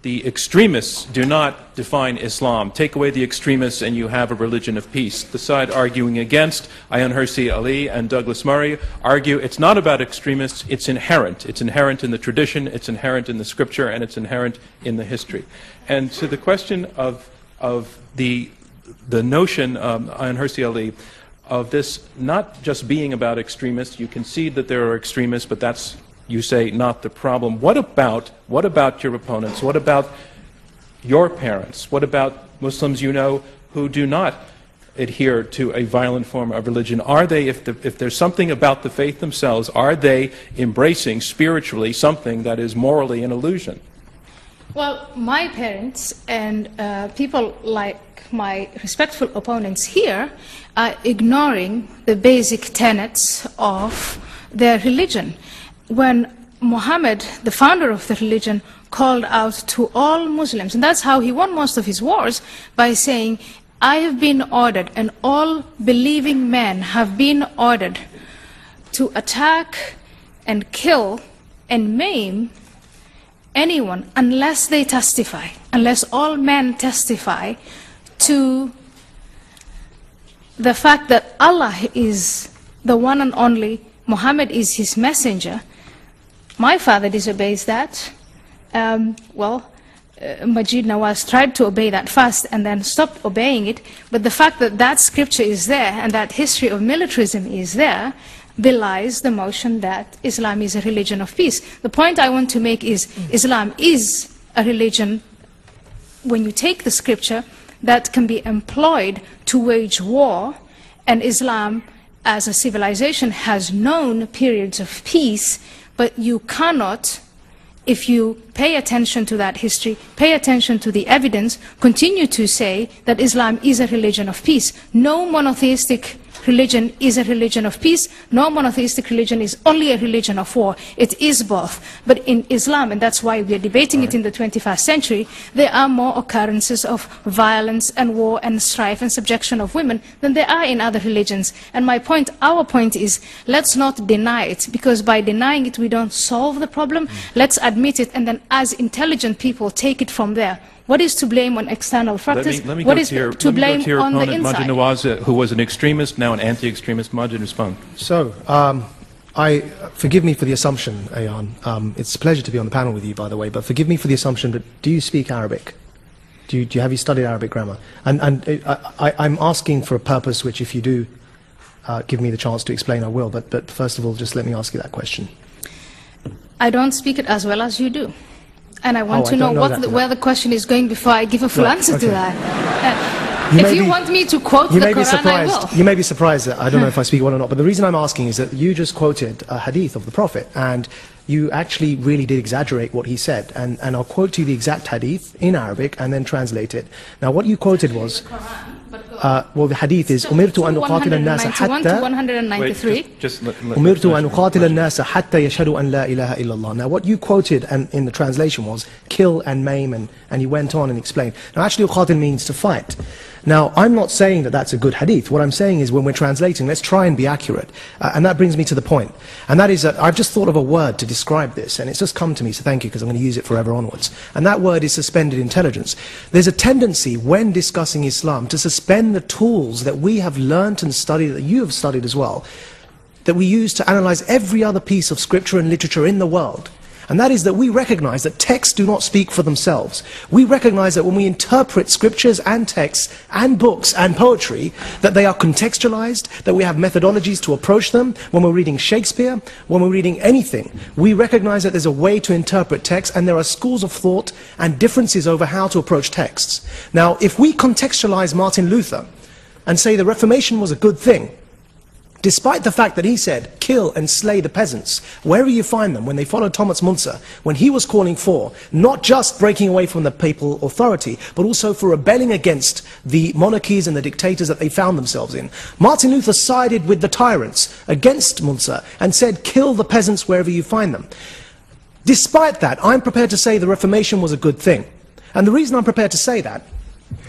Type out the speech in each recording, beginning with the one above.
the extremists do not define Islam. Take away the extremists and you have a religion of peace. The side arguing against, Ayaan, Hirsi, Ali, and Douglas Murray, argue it's not about extremists, it's inherent. It's inherent in the tradition, it's inherent in the scripture, and it's inherent in the history. And to the question of the notion, Ayaan, Hirsi, Ali, of this not just being about extremists, you concede that there are extremists, but that's, you say, not the problem. What about your opponents? What about your parents? What about Muslims you know who do not adhere to a violent form of religion? Are they, if there's something about the faith themselves, are they embracing spiritually something that is morally an illusion? Well, my parents and people like my respectful opponents here are ignoring the basic tenets of their religion. When Muhammad, the founder of the religion, called out to all Muslims, and that's how he won most of his wars, by saying, I have been ordered, and all believing men have been ordered to attack and kill and maim anyone unless they testify, unless all men testify to the fact that Allah is the one and only, Muhammad is his messenger. My father disobeys that. Majid Nawaz tried to obey that first and then stopped obeying it, but the fact that that scripture is there and that history of militarism is there belies the notion that Islam is a religion of peace. The point I want to make is Islam is a religion, when you take the scripture, that can be employed to wage war, and Islam as a civilization has known periods of peace, but you cannot, if you pay attention to that history, pay attention to the evidence, continue to say that Islam is a religion of peace. No monotheistic religion is a religion of peace. No monotheistic religion is only a religion of war. It is both. But in Islam, and that's why we are debating it in the 21st century, there are more occurrences of violence and war and strife and subjection of women than there are in other religions. And my point, our point is, let's not deny it, because by denying it we don't solve the problem. Let's admit it, and then as intelligent people take it from there. What is to blame on external factors? What is to blame on the inside? Majid Nawaz, who was an extremist, now an anti-extremist. Majid, respond. So, forgive me for the assumption, Ayaan. It's a pleasure to be on the panel with you, by the way, but forgive me for the assumption, but do you speak Arabic? Have you studied Arabic grammar? And I'm asking for a purpose which, if you do give me the chance to explain, I will. But first of all, just let me ask you that question. I don't speak it as well as you do. And I want to know where the question is going before I give a full answer to that. If you want me to quote the Quran, I will. You may be surprised that I don't know if I speak well or not, but the reason I'm asking is that you just quoted a hadith of the Prophet, and you actually really did exaggerate what he said. And I'll quote you the exact hadith in Arabic and then translate it. Now, what you quoted was, well, the hadith is, أُمِرْتُ أَنْ أُقَاتِلَ النَّاسَ حَتَّى أُمِرْتُ أَنْ أُقَاتِلَ النَّاسَ حَتَّى يَشْهَدُوا أَنْ لَا إِلَهَ إِلَّا اللَّهِ. Now, what you quoted in the translation was, kill and maim, and you went on and explained. Now, actually, uqatil means to fight. Now, I'm not saying that that's a good hadith. What I'm saying is, when we're translating, let's try and be accurate. And that brings me to the point. And that is that I've just thought of a word to describe this, and it's just come to me, so thank you, because I'm going to use it forever onwards. And that word is suspended intelligence. There's a tendency, when discussing Islam, to suspend the tools that we have learnt and studied, that you have studied as well, that we use to analyze every other piece of scripture and literature in the world. And that is that we recognize that texts do not speak for themselves. We recognize that when we interpret scriptures and texts and books and poetry, that they are contextualized, that we have methodologies to approach them. When we're reading Shakespeare, when we're reading anything, we recognize that there's a way to interpret text, and there are schools of thought and differences over how to approach texts. Now, if we contextualize Martin Luther and say the Reformation was a good thing, despite the fact that he said, kill and slay the peasants, wherever you find them, when they followed Thomas Müntzer, when he was calling for not just breaking away from the papal authority, but also for rebelling against the monarchies and the dictators that they found themselves in. Martin Luther sided with the tyrants against Müntzer and said, kill the peasants wherever you find them. Despite that, I'm prepared to say the Reformation was a good thing. And the reason I'm prepared to say that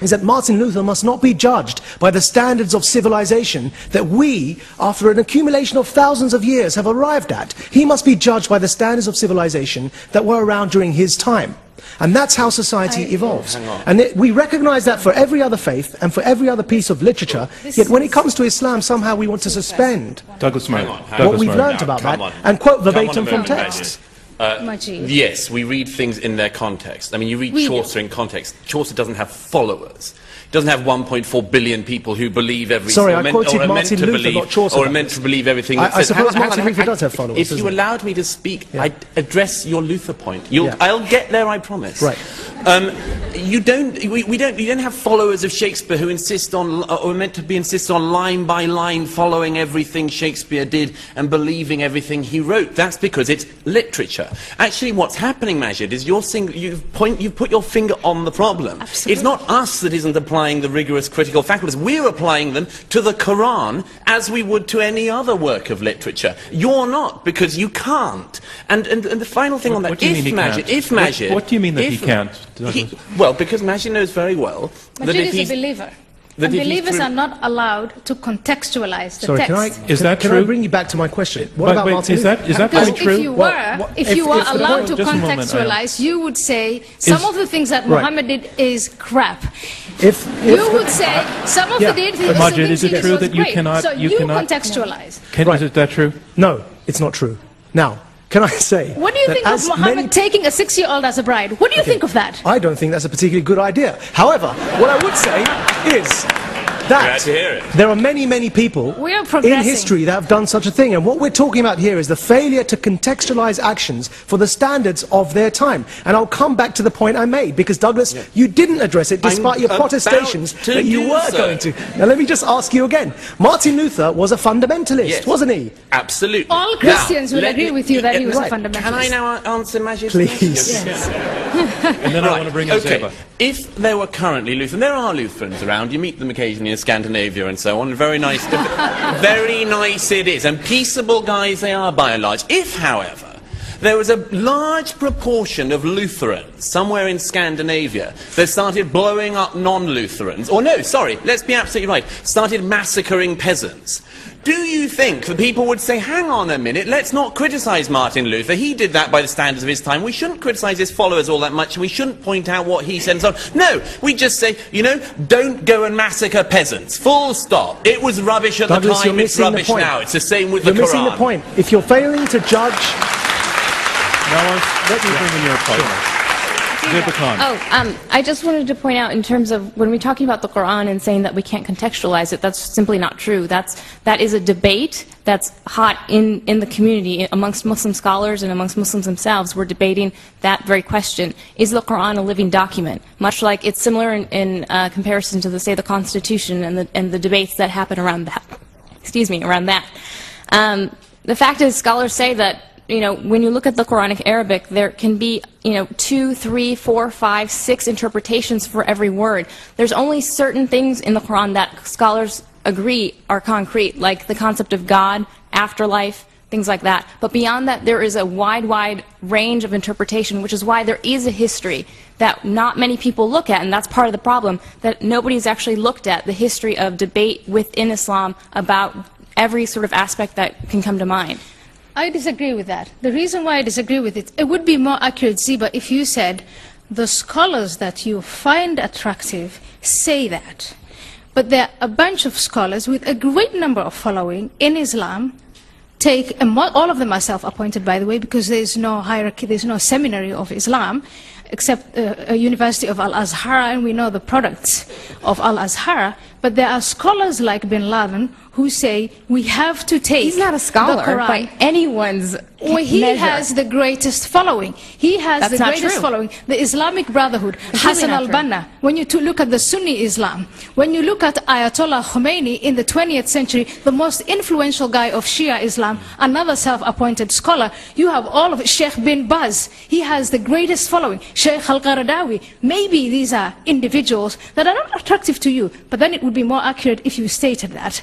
is that Martin Luther must not be judged by the standards of civilization that we, after an accumulation of thousands of years, have arrived at. He must be judged by the standards of civilization that were around during his time. And that's how society evolves. And we recognize that for every other faith and for every other piece of literature, yet when it comes to Islam, somehow we want to suspend Douglas Murray. what we've learnt about that and quote verbatim from texts. Yes, we read things in their context. I mean, you read Chaucer in context. Chaucer doesn't have followers. He doesn't have 1.4 billion people who believe everything. Sorry, I quoted Martin Luther, not Chaucer. Or are meant to believe everything. I suppose Martin Luther does have followers. If you allowed me to speak, I'd address your Luther point. I'll get there, I promise. Right. You don't have followers of Shakespeare who insist on, or are meant to be insist on line by line following everything Shakespeare did and believing everything he wrote. That's because it's literature. Actually, what's happening, Majid, is you've put your finger on the problem. Absolutely. It's not us that isn't applying the rigorous critical faculties. We're applying them to the Quran as we would to any other work of literature. You're not, because you can't. And the final thing on that, what do you mean he can't? What do you mean that he can't? Well, because Majid knows very well that Majid if is a believer. that And if he's believers through- are not allowed to contextualize the Sorry, text. can I bring you back to my question? What about Martin is Luther? that Because point true? if you were if the allowed point- to just a moment, contextualize, you would say some of the things that Right. Muhammad did is crap. If You would say some of the things Majid, is it he did true was that you great. cannot- So you you cannot- contextualize. Is that true? No, it's not true. Now, can I say... What do you that think of as Muhammad many- taking a 6-year-old as a bride? What do you think of that? I don't think that's a particularly good idea. However, what I would say is Glad that to hear it. there are many, many people We are in progressing. history that have done such a thing. And what we're talking about here is the failure to contextualize actions for the standards of their time. And I'll come back to the point I made, because Douglas, you didn't address it despite your about protestations to that you do were so. going to. Now let me just ask you again. Martin Luther was a fundamentalist, Yes. wasn't he? Absolutely. All Christians Now, will let agree me- with you that he was Right. a fundamentalist. Can I now answer Majid's Please. question? And then I want to bring in Zeba. If there were currently Lutherans, there are Lutherans around, you meet them occasionally in Scandinavia and so on, very nice, very nice it is, and peaceable guys they are by and large. If, however, there was a large proportion of Lutherans somewhere in Scandinavia that started blowing up non-Lutherans, or no, sorry, let's be absolutely right, started massacring peasants, do you think the people would say, hang on a minute, let's not criticize Martin Luther, he did that by the standards of his time, we shouldn't criticize his followers all that much, and we shouldn't point out what he said and so on. No, we just say, you know, don't go and massacre peasants, full stop. It was rubbish at Douglas, the you're time, it's missing the rubbish point. now. It's the same with You're the Quran. missing the point. If you're failing to judge... Now, let me bring in your opponent. Zeba Khan. I just wanted to point out in terms of when we're talking about the Quran and saying that we can't contextualize it, that's simply not true. That is a debate that's hot in the community amongst Muslim scholars and amongst Muslims themselves. We're debating that very question. Is the Quran a living document? Much like it's similar in comparison to, say, the Constitution and the debates that happen around that. Excuse me, around that. The fact is, scholars say that, you know, when you look at the Quranic Arabic, there can be, 2, 3, 4, 5, 6 interpretations for every word. There's only certain things in the Quran that scholars agree are concrete, like the concept of God, afterlife, things like that. But beyond that, there is a wide range of interpretation, which is why there is a history that not many people look at, and that's part of the problem, that nobody's actually looked at the history of debate within Islam about every sort of aspect that can come to mind. I disagree with that. The reason why I disagree with it, it would be more accurate, Zeba, if you said the scholars that you find attractive say that. But there are a bunch of scholars with a great number of following in Islam, all of them are self-appointed, by the way, because there's no hierarchy, there's no seminary of Islam, except a University of Al-Azhar, and we know the products of Al-Azhar. But there are scholars like Bin Laden who say we have to take He's not a scholar the Quran. by anyone's Well, he measure. has the greatest following. He has That's the not greatest true. following. The Islamic Brotherhood, Hassan not true. al-Banna, when you look at the Sunni Islam, when you look at Ayatollah Khomeini in the 20th century, the most influential guy of Shia Islam, another self-appointed scholar, you have all of it. Sheikh bin Baz, he has the greatest following. Sheikh al-Qaradawi, maybe these are individuals that are not attractive to you, but then it would be more accurate if you stated that.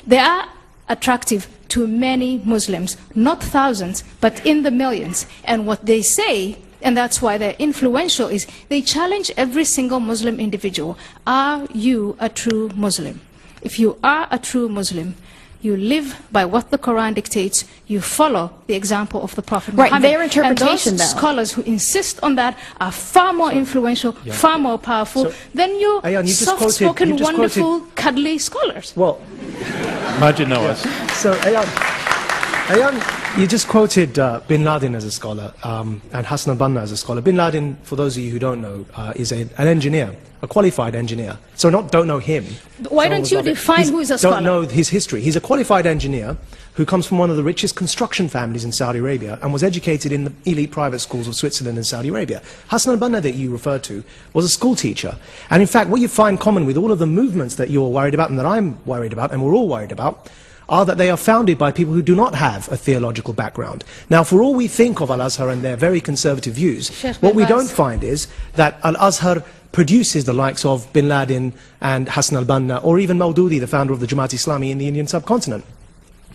They are attractive to many Muslims, not thousands, but in the millions. And what they say and that's why they're influential, is they challenge every single Muslim individual. Are you a true Muslim? If you are a true Muslim, you live by what the Quran dictates, you follow the example of the Prophet Muhammad. Their interpretation, and those scholars who insist on that are far more influential, far more powerful than your Ayaan, soft-spoken, wonderful, cuddly scholars. Well, Majid Nawaz. so Ayaan, you just quoted Bin Laden as a scholar and Hassan al-Banna as a scholar. Bin Laden, for those of you who don't know, is an engineer, a qualified engineer. So don't know him. Why don't you define who is a scholar? Don't know his history. He's a qualified engineer who comes from one of the richest construction families in Saudi Arabia and was educated in the elite private schools of Switzerland and Saudi Arabia. Hassan al-Banna that you referred to was a school teacher. And in fact, what you find common with all of the movements that you're worried about and that I'm worried about and we're all worried about are that they are founded by people who do not have a theological background. Now, for all we think of Al-Azhar and their very conservative views, what we don't find is that Al-Azhar produces the likes of Bin Laden and Hassan al-Banna, or even Maududi, the founder of the Jamaat Islami in the Indian subcontinent.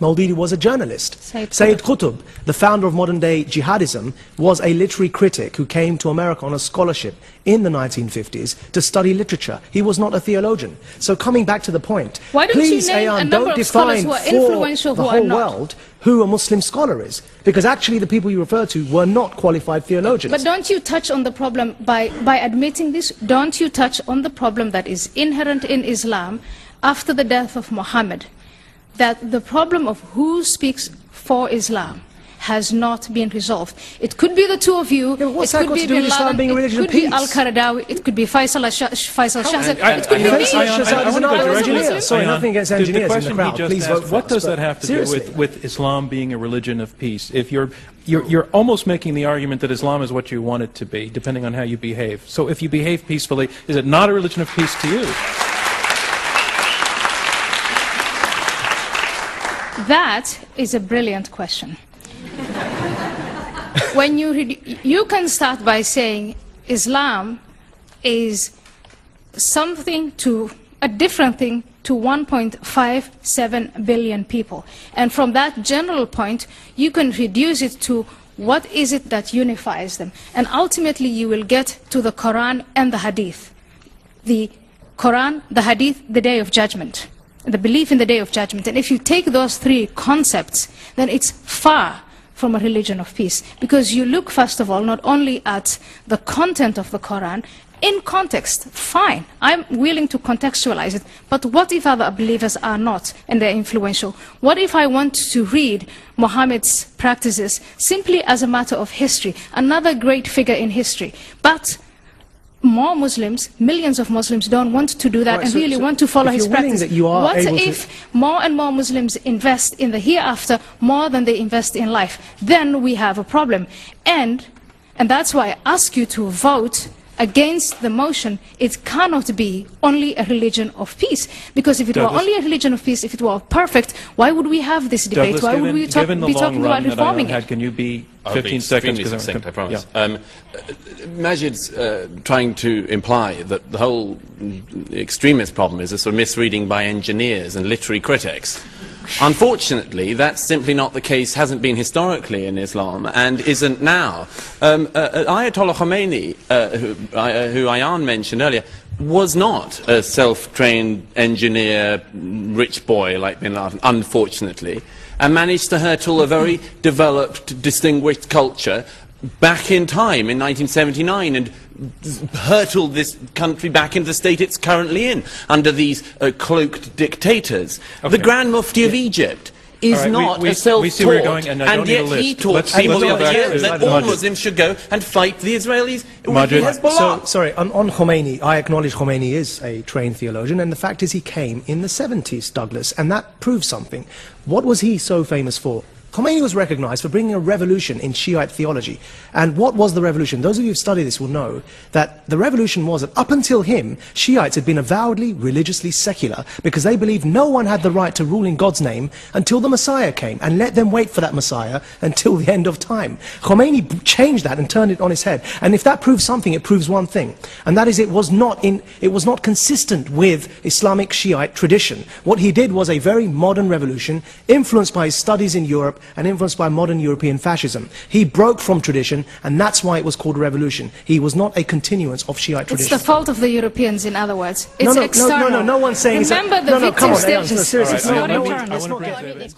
Maududi was a journalist. Sayyid Qutb, the founder of modern-day jihadism, was a literary critic who came to America on a scholarship in the 1950s to study literature. He was not a theologian. So coming back to the point, why don't please, you name Ayaan, a number don't of scholars define who are for influential the who are whole not? world who a Muslim scholar is. Because actually the people you refer to were not qualified theologians. But don't you touch on the problem, by admitting this, don't you touch on the problem that is inherent in Islam after the death of Muhammad? That the problem of who speaks for Islam has not been resolved. It could be the two of you, what's it that could got be to do with Bin Islam Laden, being a it religion could of be peace? Al-Qaradawi, it could be Faisal Shahzad, it could be Faisal me. Shahzad is another engineer. Sorry, nothing against engineers in the crowd. Please vote for what us, does but that have to seriously. do with Islam being a religion of peace? If you're almost making the argument that Islam is what you want it to be, depending on how you behave. So if you behave peacefully, is it not a religion of peace to you? That is a brilliant question. When you can start by saying Islam is something to a different thing to 1.57 billion people. And from that general point, you can reduce it to what is it that unifies them. And ultimately, you will get to the Quran and the Hadith. The Quran, the Hadith, the Day of Judgment. The belief in the Day of Judgment. And if you take those three concepts, then it's far from a religion of peace. Because you look, first of all, not only at the content of the Quran, in context, fine, I'm willing to contextualize it, but what if other believers are not and they're influential? What if I want to read Muhammad's practices simply as a matter of history, another great figure in history, but more Muslims, millions of Muslims don't want to do that, right, and so, really want to follow his practice. What if more and more Muslims invest in the hereafter more than they invest in life? Then we have a problem. And that's why I ask you to vote against the motion. It cannot be only a religion of peace. Because if it were only a religion of peace, if it were perfect, why would we have this debate? Douglas, why would we be talking about reforming it? Can you be I'll 15 be seconds? Succinct, I promise. Yeah. Majid's trying to imply that the whole extremist problem is a sort of misreading by engineers and literary critics. Unfortunately, that's simply not the case, hasn't been historically in Islam, and isn't now. Ayatollah Khomeini, who Ayaan mentioned earlier, was not a self-trained engineer, rich boy like Bin Laden, unfortunately, and managed to hurtle a very developed, distinguished culture back in time in 1979 and hurtled this country back into the state it's currently in under these cloaked dictators. Okay. The Grand Mufti of Egypt is not a self-taught, and yet he taught people the other year that all Muslims should go and fight the Israelis with Hezbollah. So, sorry, on Khomeini, I acknowledge Khomeini is a trained theologian, and the fact is he came in the 70s, Douglas, and that proves something. What was he so famous for? Khomeini was recognized for bringing a revolution in Shiite theology. And what was the revolution? Those of you who've studied this will know that the revolution was that up until him, Shiites had been avowedly religiously secular because they believed no one had the right to rule in God's name until the Messiah came, and let them wait for that Messiah until the end of time. Khomeini changed that and turned it on its head. And if that proves something, it proves one thing. And that is it was not consistent with Islamic Shiite tradition. What he did was a very modern revolution influenced by his studies in Europe, Europe and influenced by modern European fascism. He broke from tradition, and that's why it was called a revolution. He was not a continuance of Shiite tradition. It's the fault of the Europeans, in other words. It's external. No one's saying... Remember, the victim come on, status. seriously, It's not no, internal. let's not get